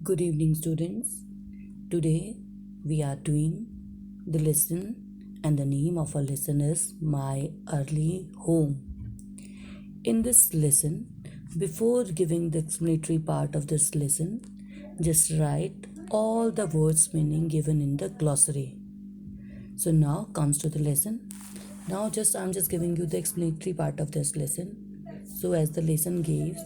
Good evening, students. Today we are doing the lesson, and the name of our lesson is My Early Home. In this lesson, before giving the explanatory part of this lesson, just write all the words meaning given in the glossary. So now comes to the lesson. Now I'm just giving you the explanatory part of this lesson. So as the lesson gives,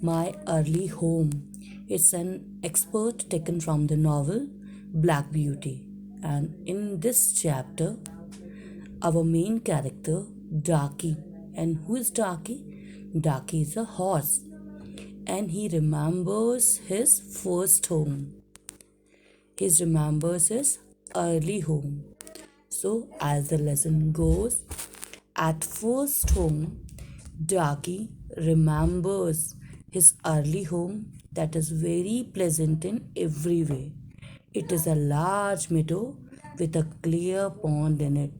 My Early Home. It's an expert taken from the novel Black Beauty. And in this chapter, our main character, Darky. And who is Darky? Darky is a horse. And he remembers his first home. He remembers his early home. So as the lesson goes, at first home, Darky remembers his early home that is very pleasant in every way. It is a large meadow with a clear pond in it.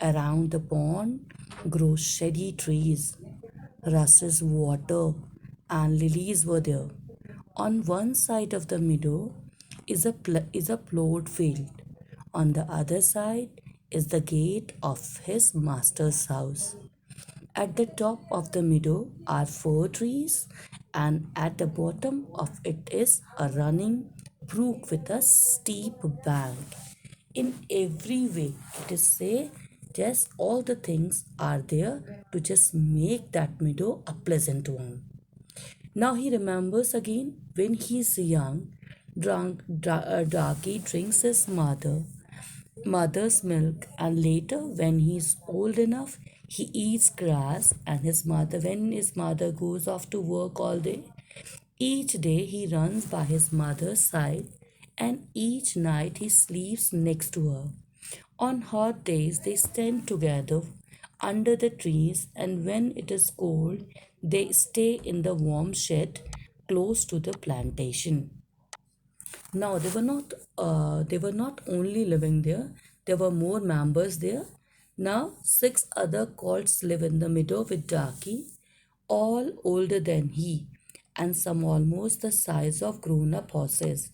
Around the pond grow shady trees, rushes water, and lilies were there. On one side of the meadow is a plowed field. On the other side is the gate of his master's house. At the top of the meadow are fir trees, and at the bottom of it is a running brook with a steep bank. In every way, it is say just all the things are there to just make that meadow a pleasant one. Now he remembers again when he is young, Darky drinks his mother's milk, and later when he is old enough he eats grass, and his mother goes off to work all day, each day he runs by his mother's side, and each night he sleeps next to her. On hot days they stand together under the trees, and when it is cold they stay in the warm shed close to the plantation. Now they were not only living there, there were more members there. Now six other colts live in the meadow with Darky, all older than he, and some almost the size of grown-up horses.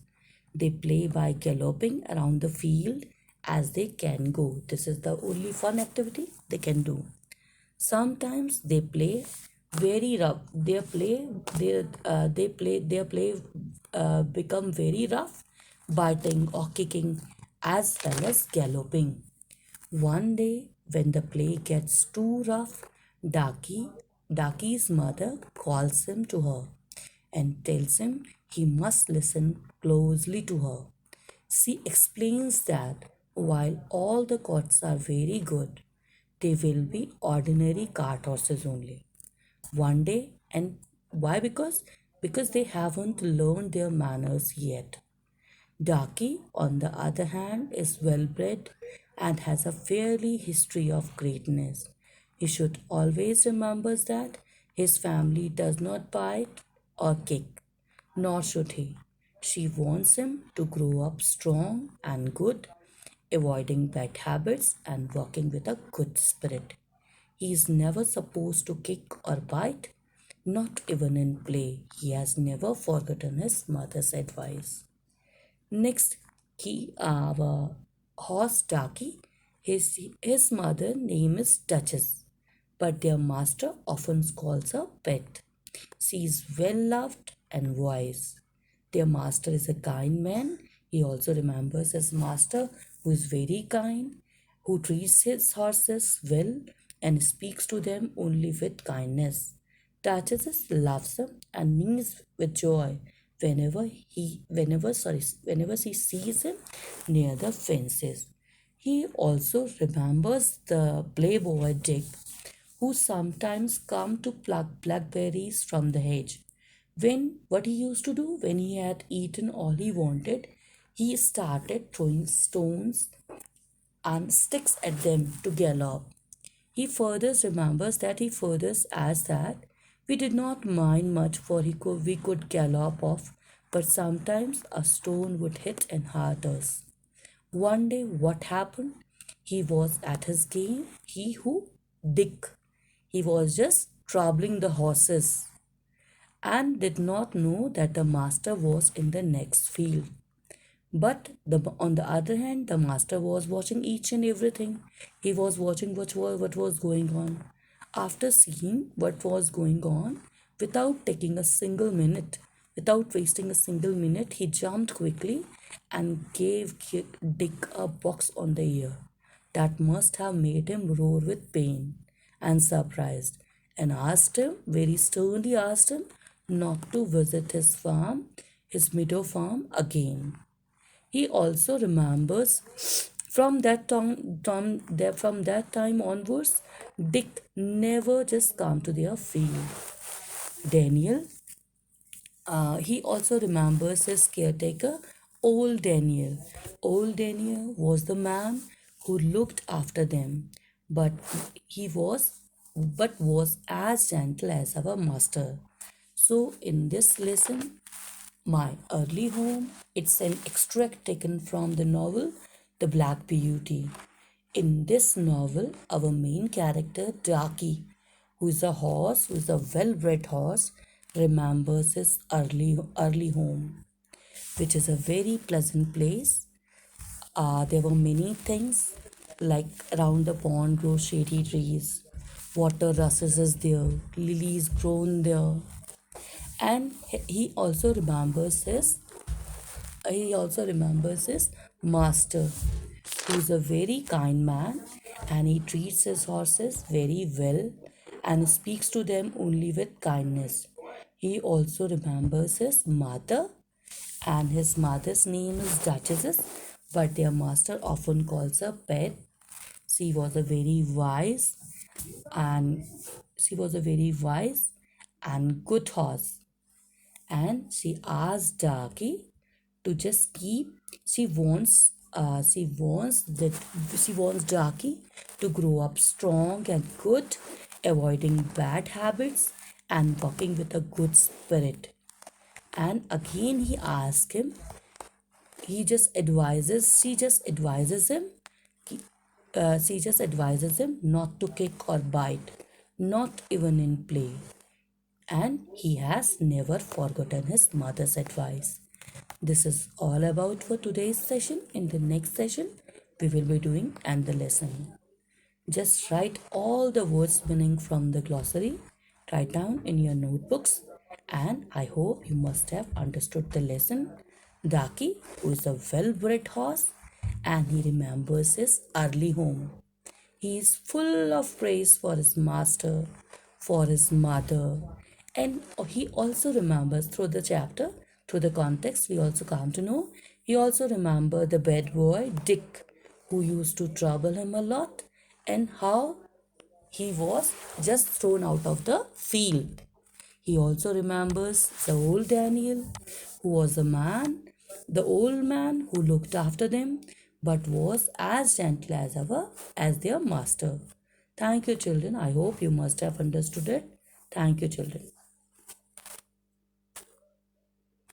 They play by galloping around the field as they can go. This is the only fun activity they can do. Sometimes they play very rough. Their play become very rough, biting or kicking as well as galloping. One day, when the play gets too rough, Darky's mother calls him to her and tells him he must listen closely to her. She explains that while all the cots are very good, they will be ordinary cart horses only. One day, and why? Because they haven't learned their manners yet. Darky, on the other hand, is well bred and has a fairly history of greatness. He should always remember that his family does not bite or kick, nor should he. She wants him to grow up strong and good, avoiding bad habits and working with a good spirit. He is never supposed to kick or bite, not even in play. He has never forgotten his mother's advice. Next, our horse Darky, his mother name is Duchess, but their master often calls her Pet. She is well loved and wise. Their master is a kind man. He also remembers his master, who is very kind, who treats his horses well and speaks to them only with kindness. Duchess loves him and kneels with joy whenever she sees him near the fences. He also remembers the playboy Dick, who sometimes come to pluck blackberries from the hedge. What he used to do when he had eaten all he wanted, he started throwing stones and sticks at them to gallop. He further adds that we did not mind much, for we could gallop off, but sometimes a stone would hit and hurt us. One day, what happened? He was at his game, Dick. He was just troubling the horses, and did not know that the master was in the next field. But on the other hand, the master was watching each and everything. He was watching what was going on. After seeing what was going on, without taking a single minute, without wasting a single minute, he jumped quickly and gave Dick a box on the ear. That must have made him roar with pain and surprised, and asked him, very sternly asked him, not to visit his farm, his meadow farm again. He also remembers from that time onwards, Dick never just come to their field. Daniel, he also remembers his caretaker, old Daniel. Old Daniel was the man who looked after them, but he was but was as gentle as our master. So in this lesson, my Early Home. It's an extract taken from the novel The Black Beauty. In this novel, our main character, Darky, who is a horse, who is a well-bred horse, remembers his early home, which is a very pleasant place. There were many things like around the pond grow shady trees, water rushes is there, lilies grown there, and he also remembers his master, who's a very kind man, and he treats his horses very well and speaks to them only with kindness. He also remembers his mother, and his mother's name is Duchess, but their master often calls her Pet. She was a very wise and she was a very wise and good horse, and she asked Darky to just keep. She wants Darky to grow up strong and good, avoiding bad habits and walking with a good spirit. And again, he asks him. She just advises him not to kick or bite, not even in play, and he has never forgotten his mother's advice. This is all about for today's session. In the next session, we will be doing and the lesson. Just write all the words meaning from the glossary, write down in your notebooks, and I hope you must have understood the lesson. Daki, who is a well-bred horse, and he remembers his early home. He is full of praise for his master, for his mother, and he also remembers through the chapter, through the context, we also come to know he also remembered the bad boy Dick, who used to trouble him a lot, and how he was just thrown out of the field. He also remembers the old Daniel, who was the old man who looked after them, but was as gentle as their master. Thank you, children. I hope you must have understood it. Thank you, children.